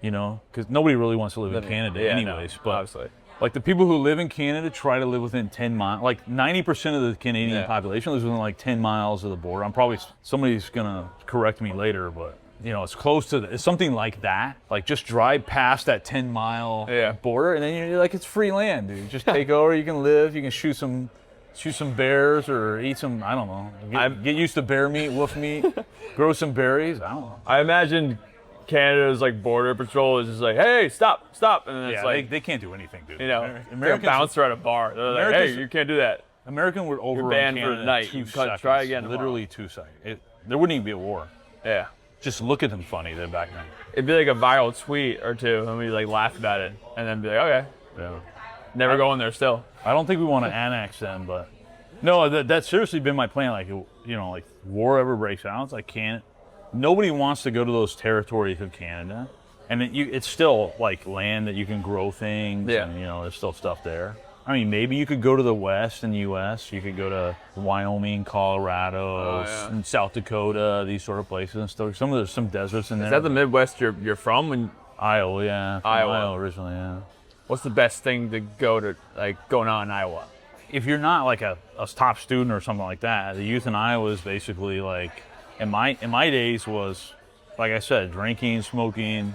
you know, because nobody really wants to live in Canada anyways. No, but obviously, like the people who live in Canada try to live within 10 miles. Like 90% of the Canadian population lives within like 10 miles of the border. Somebody's gonna correct me later, but you know, it's close to it's something like that. Like just drive past that 10-mile border, and then you're like, it's free land, dude. Just take over. You can live. You can shoot some bears or eat some. I don't know. Get used to bear meat, wolf meat. Grow some berries. I don't know. I imagine Canada's like border patrol is just like, hey, stop, and then it's like they can't do anything, dude. You know, Americans, a bouncer at a bar. They're like, hey, you can't do that. American would overrun banned Canada for the night. in 2 You seconds. try again tomorrow. Literally 2 seconds. There wouldn't even be a war. Yeah. Just look at them funny then back then. It'd be like a viral tweet or two, and we like laugh about it, and then be like, okay, Yeah. never go in there still. I don't think we want to annex them, but no, that's seriously been my plan. Like, you know, like war ever breaks out, I can't. Nobody wants to go to those territories of Canada, and it's still like land that you can grow things. Yeah. And, you know, there's still stuff there. I mean, maybe you could go to the West in the U.S. You could go to Wyoming, Colorado, and South Dakota, these sort of places and stuff. There's some deserts in there. Is that the Midwest you're from? Iowa, yeah. Iowa originally, yeah. What's the best thing to go to, like, going on in Iowa? If you're not like a top student or something like that, the youth in Iowa is basically like, in my days was, like I said, drinking, smoking,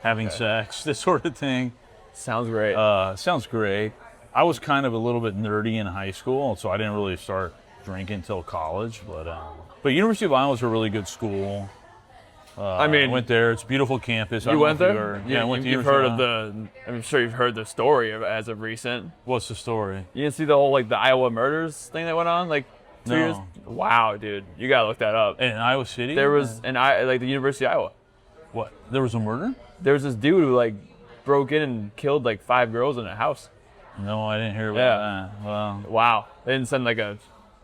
having sex, this sort of thing. Sounds great. Sounds great. I was kind of a little bit nerdy in high school, so I didn't really start drinking until college. But University of Iowa is a really good school. I went there. It's a beautiful campus. You went there? Yeah, I went to You've heard of I'm sure you've heard the story as of recent. What's the story? You didn't see the whole like the Iowa murders thing that went on like 2 years? Wow, dude, you gotta look that up. In Iowa City? There was like the University of Iowa. What? There was a murder? There was this dude who like broke in and killed like 5 girls in a house. No, I didn't hear about that. Well, wow, they didn't send like a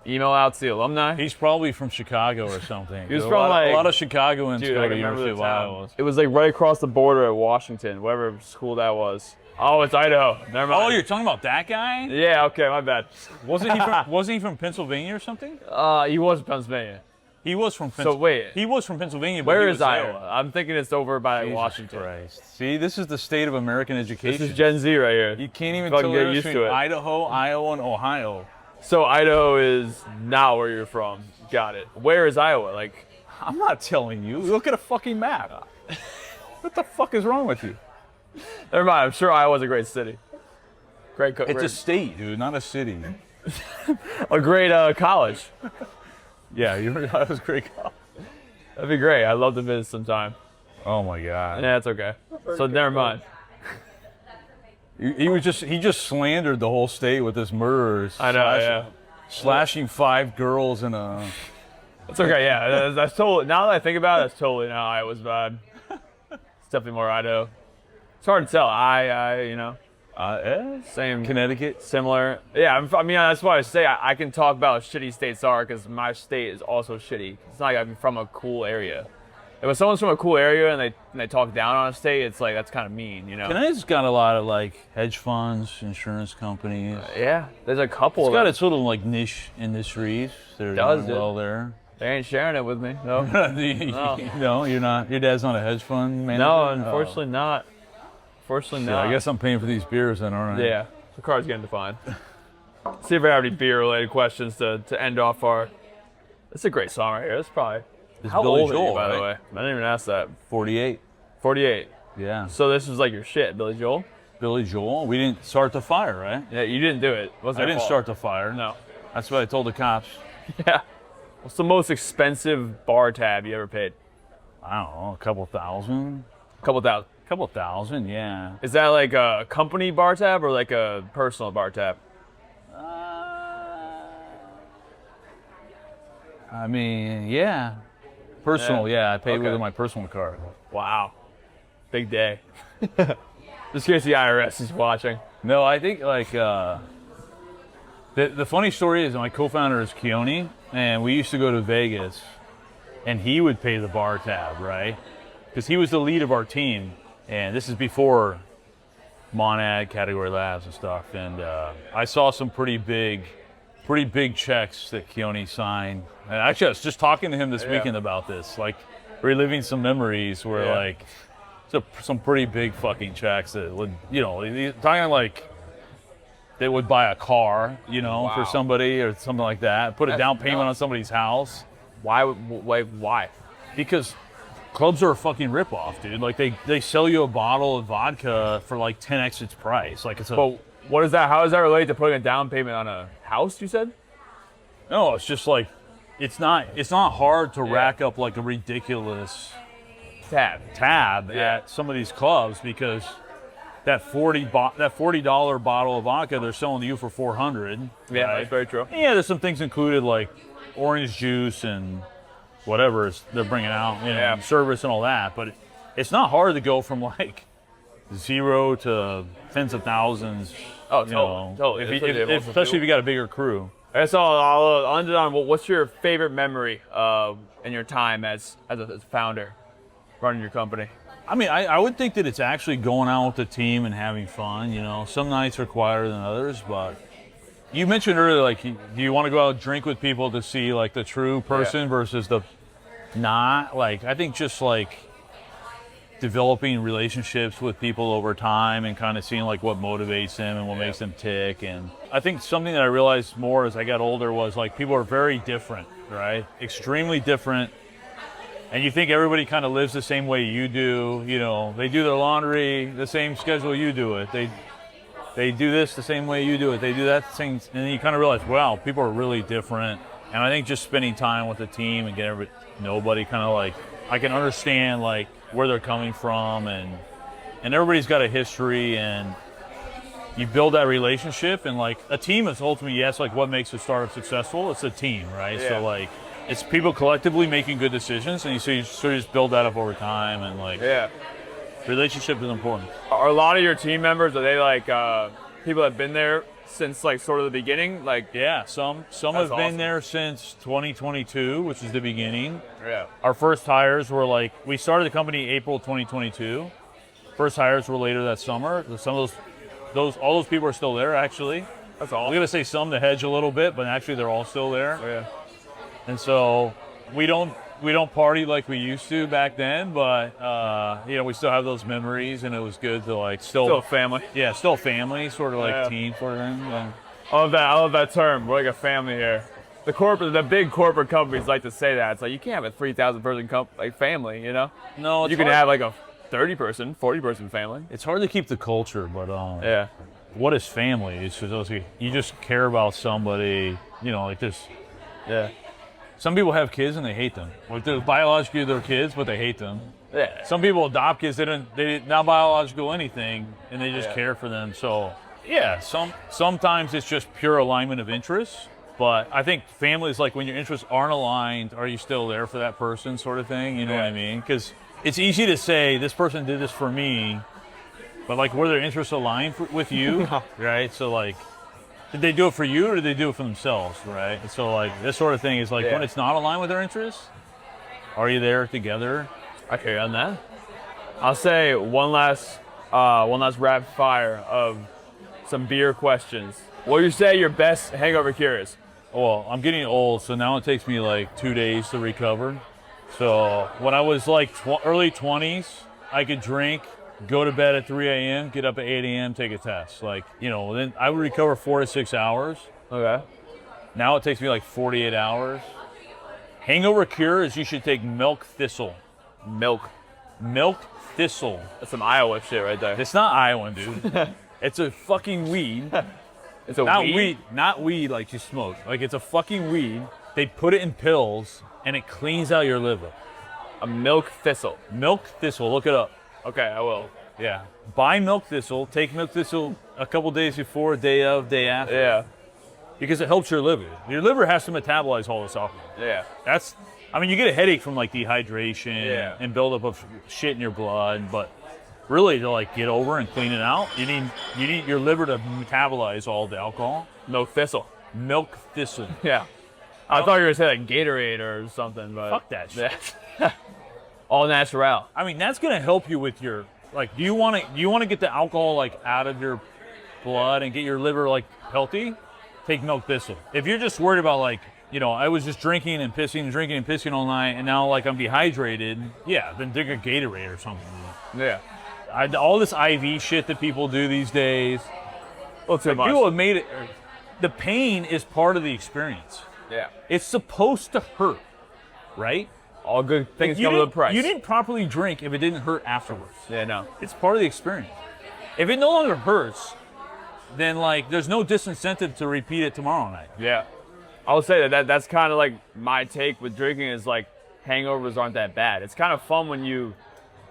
email out to the alumni. He's probably from Chicago or something. He was from a lot of Chicagoans go to University of Iowa. It was like right across the border at Washington, whatever school that was. Oh, it's Idaho. Never mind. Oh, you're talking about that guy? Yeah. Okay, my bad. Wasn't he from Pennsylvania or something? He was from Pennsylvania. He was from Pennsylvania. So wait, he was from Pennsylvania. But where is Iowa? I'm thinking it's over by Washington. Christ. See, this is the state of American education. This is Gen Z right here. You can't even tell get used to it. Idaho, Iowa, and Ohio. So Idaho is not where you're from. Got it. Where is Iowa? Like, I'm not telling you. Look at a fucking map. What the fuck is wrong with you? Never mind. I'm sure Iowa's a great city. It's a state, dude, not a city. A great college. Yeah, that was great. That'd be great. I'd love to visit sometime. Oh my god. Yeah, it's okay. So never mind. He just slandered the whole state with his murders. I know, slashing 5 girls in a. It's okay, yeah. That's totally. Now that I think about it, that's totally not Iowa's bad. It's definitely more Idaho. It's hard to tell. You know. Same. Connecticut. Similar. Yeah, I mean, that's why I say I can talk about how shitty states are because my state is also shitty. It's not like I'm from a cool area. If someone's from a cool area and they talk down on a state, it's like, that's kind of mean, you know? Connecticut's got a lot of, like, hedge funds, insurance companies. Yeah, there's a couple. It's got its little, like, niche industries that are doing well there. They ain't sharing it with me, no. No, you're not. Your dad's not a hedge fund manager? No, unfortunately not. Fortunately not. I guess I'm paying for these beers then, aren't I? Yeah, the card's getting defined. See if I have any beer-related questions to end off our... It's a great song right here. It's probably... How old are you, by the way? I didn't even ask that. 48. 48. Yeah. So this was like your shit, Billy Joel? Billy Joel? We didn't start the fire, right? Yeah, you didn't do it. I didn't start the fire. No. That's what I told the cops. Yeah. What's the most expensive bar tab you ever paid? I don't know, a couple thousand. Couple thousand. Couple thousand, yeah. Is that like a company bar tab or like a personal bar tab? I mean, yeah. Personal, yeah. I paid with my personal card. Wow. Big day. Just in case the IRS is watching. No, I think like the funny story is my co-founder is Keone, and we used to go to Vegas, and he would pay the bar tab, right? because he was the lead of our team, and this is before Monad, Category Labs and stuff. And I saw some pretty big checks that Keone signed. And actually, I was just talking to him this weekend about this, like reliving some memories where like some pretty big fucking checks that would, you know, talking like they would buy a car, you know, for somebody or something like that, put a down payment on somebody's house. Why? Because clubs are a fucking ripoff, dude. Like they sell you a bottle of vodka for like 10x its price. Like it's a. But what is that? How does that relate to putting a down payment on a house? You said? No, it's just like it's not hard to rack up like a ridiculous tab at some of these clubs, because that $40 bottle of vodka they're selling to you for $400. Yeah, right? that's very true. Yeah, there's some things included like orange juice and whatever they're bringing out, you know, service and all that. But it's not hard to go from like 0 to tens of thousands. Oh, totally. Especially if you got a bigger crew. So I'll end it on what's your favorite memory in your time as a founder running your company? I mean, I would think that it's actually going out with the team and having fun. You know, some nights are quieter than others, but you mentioned earlier, like, do you want to go out and drink with people to see like the true person versus the not? Like, I think just like developing relationships with people over time and kind of seeing like what motivates them and what makes them tick. And I think something that I realized more as I got older was like people are very different, right? Extremely different. And you think everybody kind of lives the same way you do. You know, they do their laundry the same schedule you do it. They do this the same way you do it. They do that same, and then you kind of realize, wow, people are really different. And I think just spending time with the team and getting nobody kind of like, I can understand like where they're coming from, and everybody's got a history, and you build that relationship. And like a team is ultimately, yes, like what makes a startup successful? It's a team, right? Yeah. So like it's people collectively making good decisions, and you sort of just build that up over time, and like relationship is important. Are a lot of your team members, are they like people that have been there since like sort of the beginning? Like some have been there since 2022, which is the beginning. Yeah. Our first hires were like, we started the company April 2022. First hires were later that summer. Some of all those people are still there actually. That's all. I'm gonna say some to hedge a little bit, but actually they're all still there. Yeah. And so we don't party like we used to back then, but you know, we still have those memories, and it was good to like still family. Yeah, still family, sort of like team sort of thing. Yeah. I love that term. We're like a family here. The big corporate companies like to say that. It's like you can't have a 3,000 person family, you know? No, you can have like a 30 person, 40 person family. It's hard to keep the culture, but what is family? It's just, you just care about somebody, you know, like this. Yeah. Some people have kids and they hate them. Like they're biologically their kids, but they hate them. Yeah. Some people adopt kids, they're not biological anything, and they just care for them. So yeah, sometimes it's just pure alignment of interests. But I think family is like when your interests aren't aligned, are you still there for that person, sort of thing? You know what I mean? Because it's easy to say this person did this for me, but like were their interests aligned with you, right? So like, did they do it for you or did they do it for themselves, right? And so like this sort of thing is like when it's not aligned with their interests, are you there together? I carry on that. I'll say one last rapid fire of some beer questions. What would you say your best hangover cure is? Well, I'm getting old, so now it takes me like 2 days to recover. So when I was like early 20s, I could drink, go to bed at 3 a.m., get up at 8 a.m., take a test. Like, you know, then I would recover 4 to 6 hours. Okay. Now it takes me like 48 hours. Hangover cure is you should take milk thistle. Milk Thistle. That's some Iowa shit right there. It's not Iowan, dude. It's a fucking weed. It's a weed? Not weed like you smoke. Like it's a fucking weed. They put it in pills and it cleans out your liver. A milk thistle. Milk thistle, look it up. Okay, I will. Yeah. Buy milk thistle, take milk thistle a couple days before, day of, day after. Yeah. Because it helps your liver. Your liver has to metabolize all this alcohol. Yeah. You get a headache from like dehydration and buildup of shit in your blood, but really to like get over and clean it out, you need your liver to metabolize all the alcohol. Milk thistle. Milk thistle. Yeah. I thought you were going to say like Gatorade or something, but fuck that shit. All natural. I mean, that's gonna help you with your like. Do you want to get the alcohol like out of your blood and get your liver like healthy? Take milk thistle. If you're just worried about like, I was just drinking and pissing all night, and now like I'm dehydrated. Yeah, then drink a Gatorade or something. Yeah. All this IV shit that people do these days. Well, too much. People have made it. The pain is part of the experience. Yeah. It's supposed to hurt, right? All good things come with a price. You didn't properly drink if it didn't hurt afterwards. Yeah, no. It's part of the experience. If it no longer hurts, then like there's no disincentive to repeat it tomorrow night. Yeah. I would say that's kind of like my take with drinking is like hangovers aren't that bad. It's kind of fun when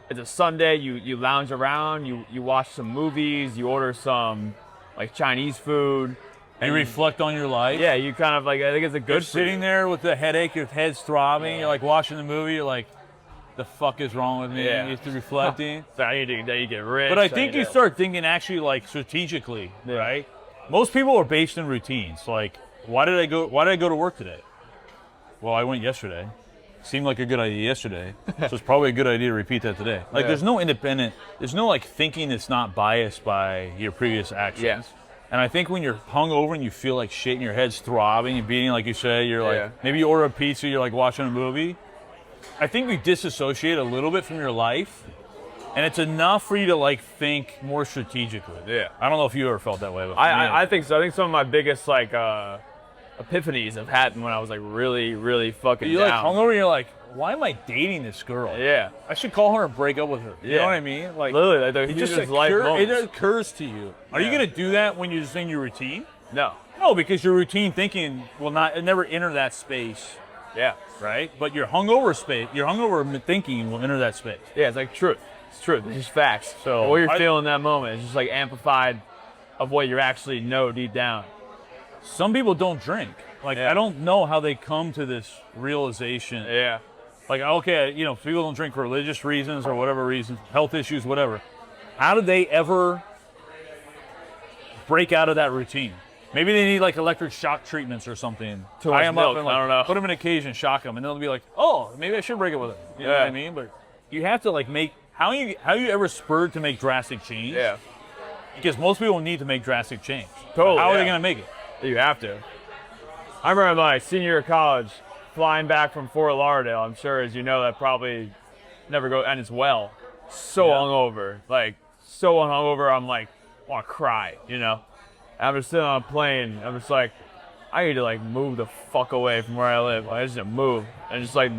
it's a Sunday, you lounge around, you watch some movies, you order some like Chinese food. And you reflect on your life. Yeah, you kind of like, I think it's a good. You're sitting there with the headache, your head's throbbing, you're like watching the movie, you're like, the fuck is wrong with me? Yeah. You're reflecting. So I need to get rich. But I think you start thinking actually like strategically, right? Most people are based in routines. Like, why did I go to work today? Well, I went yesterday. Seemed like a good idea yesterday. So it's probably a good idea to repeat that today. Like there's no like thinking that's not biased by your previous actions. Yeah. And I think when you're hungover and you feel like shit and your head's throbbing and beating, like you said, you're like, maybe you order a pizza, you're like watching a movie. I think we disassociate a little bit from your life, and it's enough for you to like think more strategically. Yeah. I don't know if you ever felt that way. But I think so. I think some of my biggest like epiphanies have happened when I was like really, really fucking you're down. like hungover and you're like, why am I dating this girl? Yeah. I should call her and break up with her. You know what I mean? Like literally, like it just it occurs to you. Are you gonna do that when you're just in your routine? No. No, because your routine thinking will never enter that space. Yeah. Right? But your hungover thinking will enter that space. Yeah, it's like truth. It's truth. It's just facts. So what you're feeling in that moment is just like amplified of what you actually know deep down. Some people don't drink. Like I don't know how they come to this realization. Yeah. Like, okay, people don't drink for religious reasons or whatever reasons, health issues, whatever. How did they ever break out of that routine? Maybe they need like electric shock treatments or something. Tie them up and like, I don't know. Put them in a cage and shock them, and they'll be like, oh, maybe I should break up with it. You know what I mean? But you have to like how you ever spurred to make drastic change? Yeah. Because most people need to make drastic change. Totally. How are they going to make it? You have to. I remember my senior year of college, flying back from Fort Lauderdale. I'm sure, as you know, that probably never ends well. So hungover, like so hungover. I'm like, want to cry, I'm just sitting on a plane. I'm just like, I need to like move the fuck away from where I live. I just need to move. And just like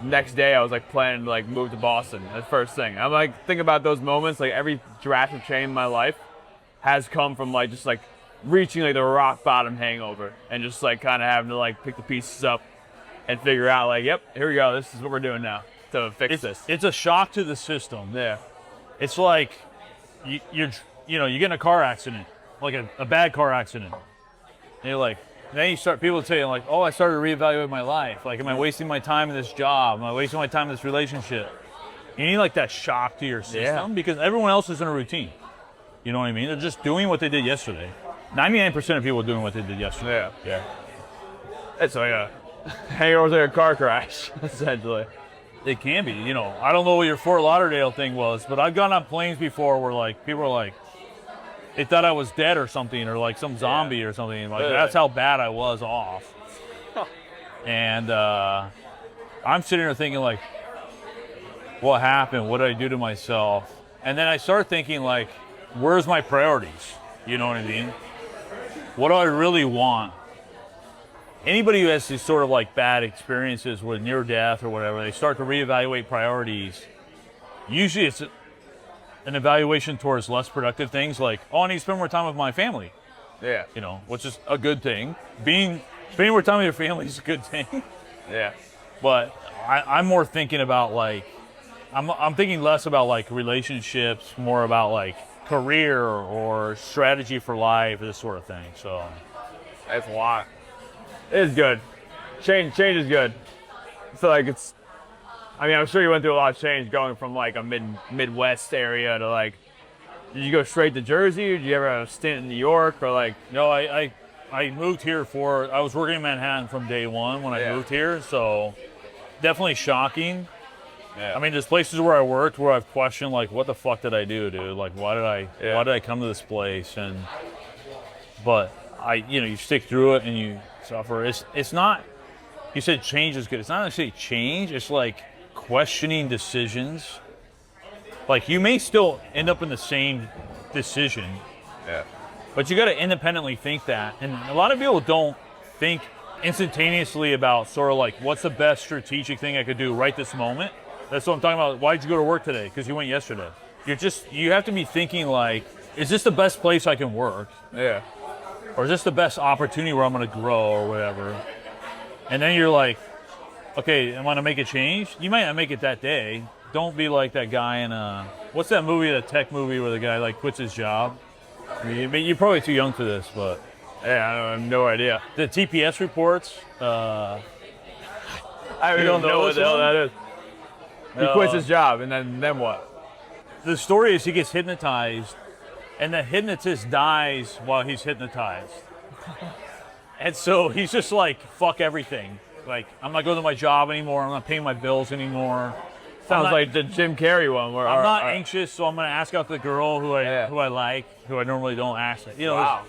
next day, I was like planning to like move to Boston. That's the first thing. I'm like thinking about those moments. Like every drastic change in my life has come from like just like reaching like the rock bottom hangover and just like kind of having to like pick the pieces up and figure out like, yep, here we go. This is what we're doing now to fix this. It's a shock to the system. Yeah. It's like you get in a car accident, like a bad car accident. And you're like, then people tell you like, oh, I started to reevaluate my life. Like, am I wasting my time in this job? Am I wasting my time in this relationship? You need like that shock to your system because everyone else is in a routine. You know what I mean? They're just doing what they did yesterday. 99% of people are doing what they did yesterday. Yeah. It's like a hangover's like a car crash, essentially. It can be. I don't know what your Fort Lauderdale thing was, but I've gone on planes before where like people are like, they thought I was dead or something, or like some zombie or something. Like that's how bad I was off. And I'm sitting there thinking like, what happened? What did I do to myself? And then I start thinking like, where's my priorities? You know what I mean? What do I really want? Anybody who has these sort of like bad experiences with near death or whatever, they start to reevaluate priorities. Usually it's an evaluation towards less productive things like, oh, I need to spend more time with my family. Yeah. Which is a good thing. Spending more time with your family is a good thing. Yeah. But I'm more thinking about like, I'm thinking less about like relationships, more about like career or strategy for life, this sort of thing. So that's a lot. It is good. Change is good. So like I'm sure you went through a lot of change going from like a Midwest area to like, did you go straight to Jersey? Or did you ever have a stint in New York or like? No, I moved here I was working in Manhattan from day one when I moved here. So definitely shocking. Yeah. I mean, there's places where I worked where I've questioned, like, what the fuck did I do, dude? Like, why did I come to this place? But you stick through it and you suffer. It's not, you said change is good. It's not actually change. It's like questioning decisions. Like, you may still end up in the same decision. Yeah. But you got to independently think that. And a lot of people don't think instantaneously about sort of like, what's the best strategic thing I could do right this moment? That's what I'm talking about. Why did you go to work today? Because you went yesterday. You have to be thinking like, is this the best place I can work? Yeah. Or is this the best opportunity where I'm going to grow or whatever? And then you're like, okay, am I going to make a change? You might not make it that day. Don't be like that guy in what's that movie, the tech movie where the guy like quits his job? I mean, you're probably too young for this, but Yeah, I have no idea. the TPS reports. I You don't don't know know what this the hell one? that is. He quits his job, and then what? The story is he gets hypnotized, and the hypnotist dies while he's hypnotized. And so he's just like, fuck everything. Like, I'm not going to my job anymore. I'm not paying my bills anymore. Sounds like the Jim Carrey one. Where I'm not anxious, so I'm going to ask out the girl who I like, who I normally don't ask. Wow.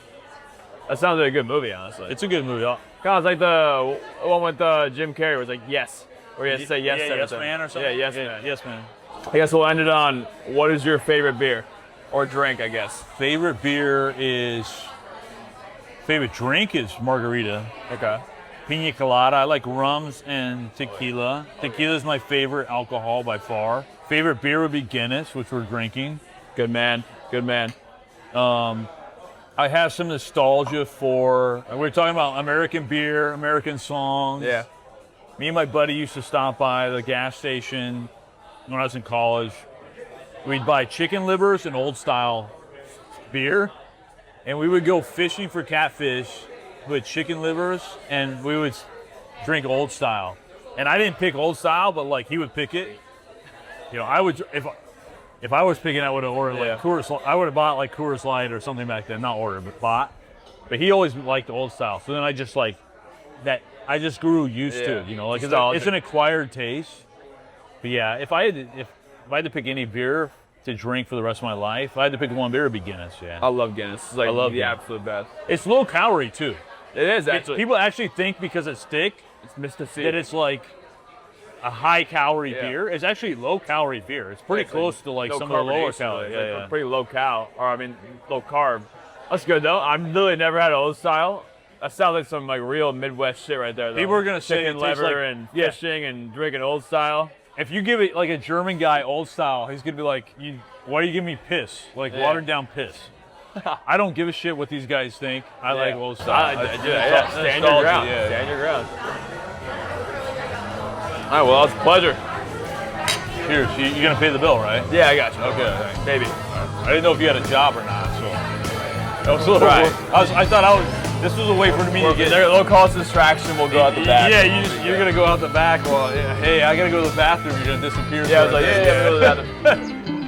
That sounds like a good movie, honestly. It's a good movie. Kind of like the one with Jim Carrey was like yes, where you have to say yes to Yes everything. Man or something? Yeah, yes man. Yes Man. I guess we'll end it on what is your favorite beer or drink, I guess. Favorite drink is margarita. Okay. Pina colada. I like rums and tequila. Tequila is my favorite alcohol by far. Favorite beer would be Guinness, which we're drinking. Good man. Good man. I have some nostalgia for, we're talking about American beer, American songs. Yeah. Me and my buddy used to stop by the gas station when I was in college. We'd buy chicken livers and old style beer, and we would go fishing for catfish with chicken livers, and we would drink old style. And I didn't pick old style, but like he would pick it. I would, if I was picking, I would have ordered like Coors. I would have bought like Coors Light or something back then. Not ordered, but bought. But he always liked the old style. So then I just like that. I just grew used to it. Like it's an acquired taste. But yeah, if I had to pick any beer to drink for the rest of my life, if I had to pick one beer, it'd be Guinness. Yeah. I love Guinness. It's like I love the Guinness. absolute best. It's low calorie too. It is actually. People actually think because it's thick It's Mr. C. that it's like a high calorie beer. It's actually low calorie beer. It's pretty close to like some of the lower calorie. Like pretty low cal, or I mean low carb. That's good though. I've literally never had an old style. That sounds like some like real Midwest shit right there. Though. People are gonna say chicken it tastes liver like- and fishing and drinking old style. If you give it like a German guy old style, he's gonna be like, why are you giving me piss? Like watered down piss. I don't give a shit what these guys think. I like old style. Stand your ground. Stand your ground. All right, well, it's a pleasure. Cheers. You're gonna pay the bill, right? Yeah, I got you. Okay. Maybe. I didn't know if you had a job or not, so that was a little. I thought this was a way for me to get. Their low cost distraction. We'll go out the back. Yeah, you're gonna go out the back. Well, hey, I gotta go to the bathroom. You're gonna disappear. Yeah, I was like, yeah, go to the bathroom.